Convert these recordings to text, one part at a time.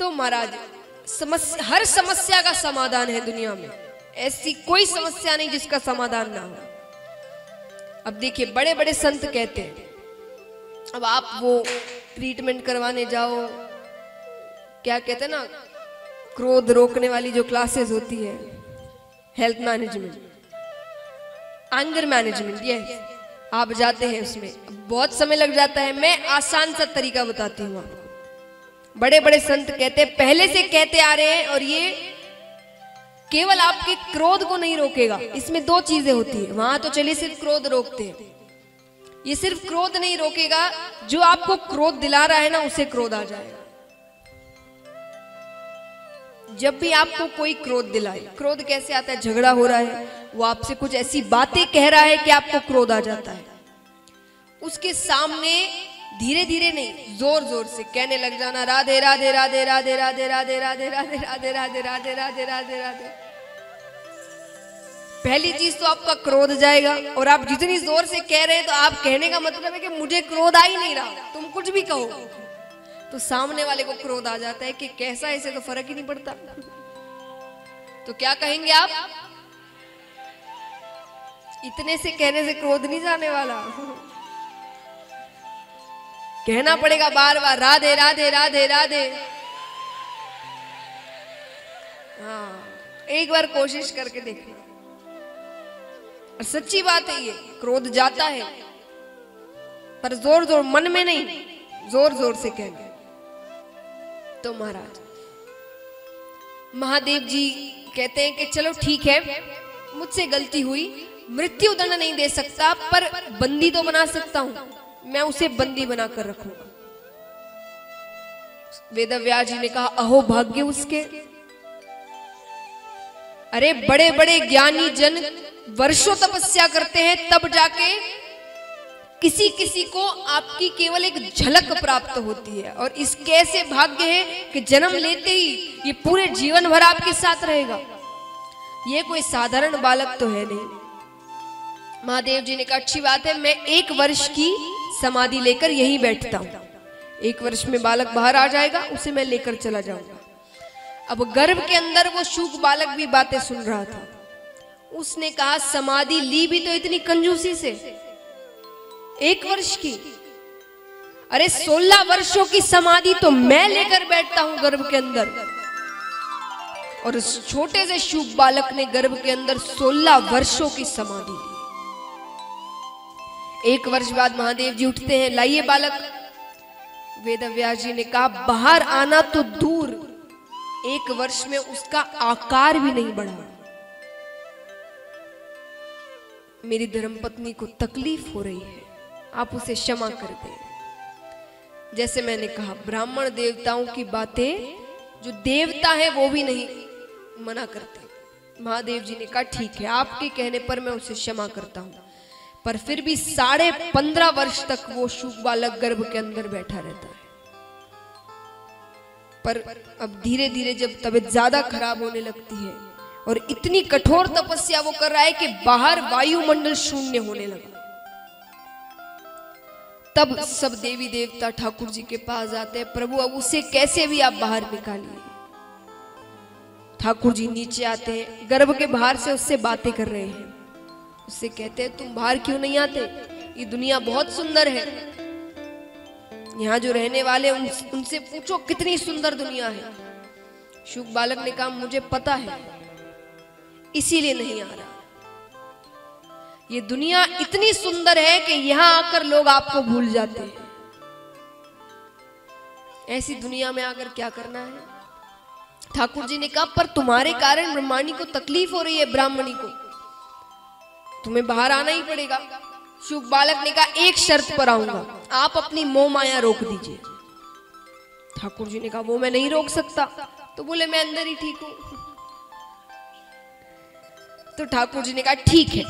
तो महाराज समस्या, हर समस्या का समाधान है दुनिया में। ऐसी कोई समस्या नहीं जिसका समाधान ना हो। अब देखिए बड़े बड़े संत कहते हैं, अब आप वो ट्रीटमेंट करवाने जाओ, क्या कहते हैं ना, क्रोध रोकने वाली जो क्लासेस होती है, हेल्थ मैनेजमेंट, एंगर मैनेजमेंट, ये आप जाते हैं उसमें बहुत समय लग जाता है। मैं आसान सा तरीका बताती हूँ आपको। बड़े बड़े संत कहते हैं, पहले से कहते आ रहे हैं, और ये केवल आपके क्रोध को नहीं रोकेगा। इसमें दो चीजें होती है, वहां तो चलिए सिर्फ क्रोध रोकते हैं, ये सिर्फ क्रोध नहीं रोकेगा, जो आपको क्रोध दिला रहा है ना उसे क्रोध आ जाएगा। जब भी आपको कोई क्रोध दिलाए, क्रोध कैसे आता है, झगड़ा हो रहा है, वो आपसे कुछ ऐसी बातें कह रहा है कि आपको क्रोध आ जाता है, उसके सामने धीरे धीरे नहीं जोर जोर से कहने लग जाना, राधे राधे राधे राधे राधे राधे राधे राधे राधे राधे राधे राधे राधे राधे। पहली चीज तो आपका क्रोध जाएगा, और आप जितनी जोर से कह रहे हैं तो आप कहने का मतलब है कि मुझे क्रोध आ ही नहीं रहा, तुम कुछ भी कहो, तो सामने वाले को क्रोध आ जाता है कि कैसा, इसे तो फर्क ही नहीं पड़ता। तो क्या कहेंगे आप, इतने से कहने से क्रोध नहीं जाने वाला, कहना पड़ेगा बार बार राधे राधे राधे राधे। हाँ, एक बार कोशिश करके देखिए, और सच्ची बात है ये, क्रोध जाता है पर जोर जोर, मन में नहीं, जोर जोर से कहना। तो महाराज महादेव जी कहते हैं कि चलो ठीक है, मुझसे गलती हुई, मृत्यु दंड नहीं दे सकता पर बंदी तो बना सकता हूं, मैं उसे बंदी बनाकर रखूंगा। वेदव्यास जी ने कहा, अहो भाग्य उसके, अरे बड़े बड़े ज्ञानी जन वर्षों तपस्या करते हैं, तब जाके किसी किसी को आपकी केवल एक झलक प्राप्त होती है, और इसके ऐसे भाग्य है कि जन्म लेते ही ये पूरे जीवन भर आपके साथ रहेगा। ये कोई साधारण बालक तो है नहीं। महादेव जी ने कहा, अच्छी बात है, मैं 1 वर्ष की समाधि लेकर यहीं बैठता हूं, 1 वर्ष में बालक बाहर आ जाएगा, उसे मैं लेकर चला जाऊंगा। अब गर्भ के अंदर वो शुक बालक भी बातें सुन रहा था। उसने कहा, समाधि ली भी तो इतनी कंजूसी से, 1 वर्ष की, अरे 16 वर्षों की समाधि तो मैं लेकर बैठता हूं गर्भ के अंदर, और उस छोटे से शुक बालक ने गर्भ के अंदर 16 वर्षों की समाधि ली। 1 वर्ष बाद महादेव जी उठते हैं, लाइए बालक। वेदव्यास जी ने कहा, बाहर आना तो दूर, 1 वर्ष में उसका आकार भी नहीं बढ़ा। मेरी धर्मपत्नी को तकलीफ हो रही है, आप उसे क्षमा कर दें। जैसे मैंने कहा, ब्राह्मण देवताओं की बातें जो देवता है वो भी नहीं मना करते। महादेव जी ने कहा, ठीक है, आपके कहने पर मैं उसे क्षमा करता हूं, पर फिर भी 15.5 वर्ष तक वो शुक बालक गर्भ के अंदर बैठा रहता है। पर अब धीरे धीरे जब तबीयत ज्यादा खराब होने लगती है, और इतनी कठोर तपस्या वो कर रहा है कि बाहर वायुमंडल शून्य होने लगा, तब सब देवी देवता ठाकुर जी के पास जाते हैं, प्रभु अब उसे कैसे भी आप बाहर निकालिए। ठाकुर जी नीचे आते हैं, गर्भ के बाहर से उससे बातें कर रहे हैं, उससे कहते हैं, तुम बाहर क्यों नहीं आते, ये दुनिया बहुत सुंदर है, यहाँ जो रहने वाले उनसे पूछो कितनी सुंदर दुनिया है। शुक बालक ने कहा, मुझे पता है, इसीलिए नहीं आ रहा, ये दुनिया इतनी सुंदर है कि यहां आकर लोग आपको भूल जाते हैं, ऐसी दुनिया में आकर क्या करना है। ठाकुर जी ने कहा, पर तुम्हारे कारण ब्रह्माणी को तकलीफ हो रही है, ब्राह्मणी को, तुम्हें बाहर आना ही पड़ेगा। शुक बालक ने कहा, एक शर्त पर आऊंगा, आप अपनी मोह माया रोक दीजिए। ठाकुर जी ने कहा, वो मैं नहीं रोक सकता। तो बोले, मैं अंदर ही ठीक हूं। तो ठाकुर जी ने कहा, ठीक है,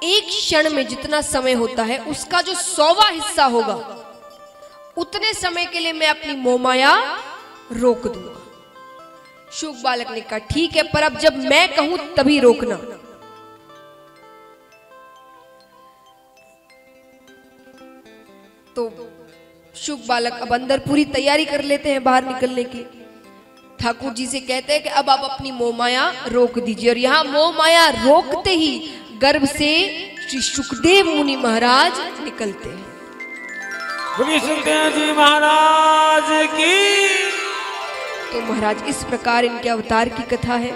एक क्षण में जितना समय होता है उसका जो 100वां हिस्सा होगा, उतने समय के लिए मैं अपनी मोह माया रोक दूंगा। शुक बालक ने कहा, ठीक है, पर अब जब मैं कहूं तभी रोकना। तो शुक बालक अब अंदर पूरी तैयारी कर लेते हैं बाहर निकलने की। ठाकुर जी से कहते हैं कि अब आप अपनी मोह माया रोक दीजिए। और यहाँ मोह माया रोकते ही गर्भ से श्री सुखदेव मुनि महाराज निकलते हैं। बोलिए सुखदेव जी महाराज की। तो महाराज इस प्रकार इनके अवतार की कथा है।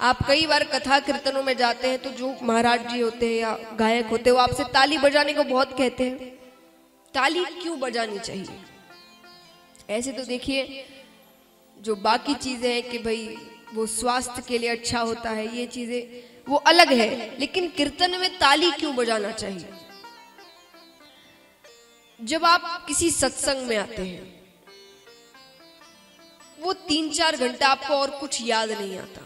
आप कई बार कथा कीर्तनों में जाते हैं तो जो महाराज जी होते हैं या गायक होते हैं वो आपसे ताली बजाने को बहुत कहते हैं। ताली क्यों बजानी चाहिए? ऐसे तो देखिए जो बाकी चीजें हैं कि भाई वो स्वास्थ्य के लिए अच्छा होता है, ये चीजें वो अलग है, लेकिन कीर्तन में ताली क्यों बजाना चाहिए? जब आप किसी सत्संग में आते हैं वो 3-4 घंटा आपको और कुछ याद नहीं आता,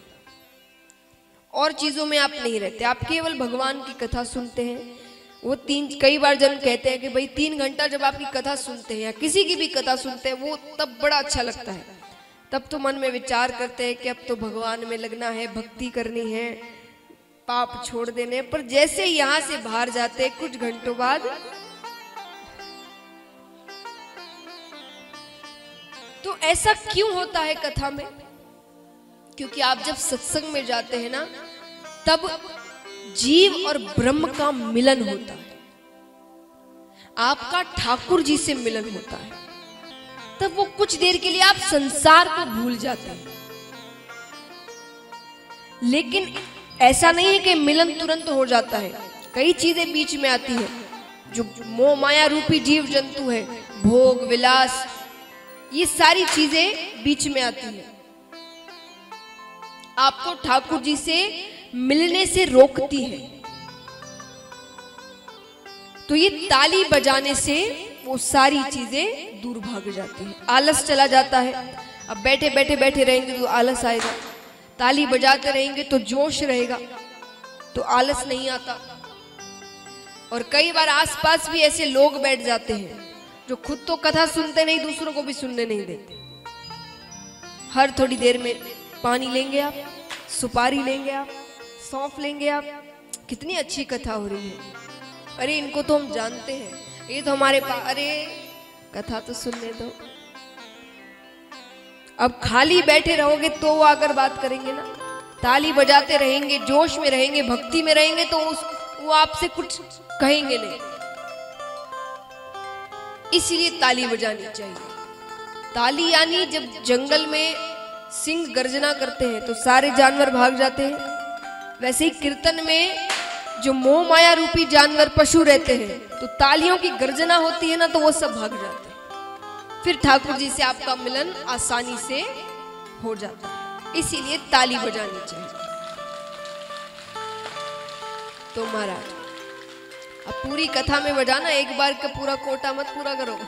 और चीजों में आप नहीं रहते, आप केवल भगवान की कथा सुनते हैं। वो कई बार जन कहते हैं कि भाई 3 घंटा जब आपकी कथा सुनते हैं या किसी की भी कथा सुनते हैं वो तब बड़ा अच्छा लगता है। तब तो मन में विचार करते हैं कि अब तो भगवान में लगना है, भक्ति करनी है, पाप छोड़ देने। पर जैसे यहां से बाहर जाते हैं कुछ घंटों बाद तो ऐसा क्यों होता है कथा में? क्योंकि आप जब सत्संग में जाते हैं ना तब जीव और ब्रह्म का मिलन होता है, आपका ठाकुर जी से मिलन होता है। तब वो कुछ देर के लिए आप संसार को भूल जाते हैं। लेकिन ऐसा नहीं है कि मिलन तुरंत हो जाता है, कई चीजें बीच में आती है। जो मोह माया रूपी जीव जंतु है, भोग विलास, ये सारी चीजें बीच में आती है, आपको ठाकुर जी से मिलने से रोकती है। तो ये ताली बजाने से वो सारी चीजें दूर भाग जाती है, आलस चला जाता है। अब बैठे बैठे बैठे रहेंगे तो आलस आएगा, ताली बजाते रहेंगे तो जोश रहेगा, तो आलस नहीं आता। और कई बार आसपास भी ऐसे लोग बैठ जाते हैं जो खुद तो कथा सुनते नहीं, दूसरों को भी सुनने नहीं देते। हर थोड़ी देर में पानी लेंगे आप, सुपारी लेंगे आप, सौंफ लेंगे आप, कितनी अच्छी कथा हो रही है, अरे इनको तो हम जानते हैं, ये तो हमारे पास, अरे कथा तो सुनने दो। अब खाली बैठे रहोगे तो वो आकर बात करेंगे ना, ताली बजाते रहेंगे, जोश में रहेंगे, भक्ति में रहेंगे तो वो आपसे कुछ कहेंगे नहीं। इसलिए ताली बजानी चाहिए। ताली यानी जब जंगल में सिंह गर्जना करते हैं तो सारे जानवर भाग जाते हैं, वैसे ही कीर्तन में जो मोह माया रूपी जानवर पशु रहते हैं तो तालियों की गर्जना होती है ना तो वो सब भाग जाते हैं। फिर ठाकुर जी से आपका मिलन आसानी से हो जाता है, इसीलिए ताली बजानी चाहिए। तो महाराज अब पूरी कथा में बजाना, एक बार का पूरा कोटा मत पूरा करो।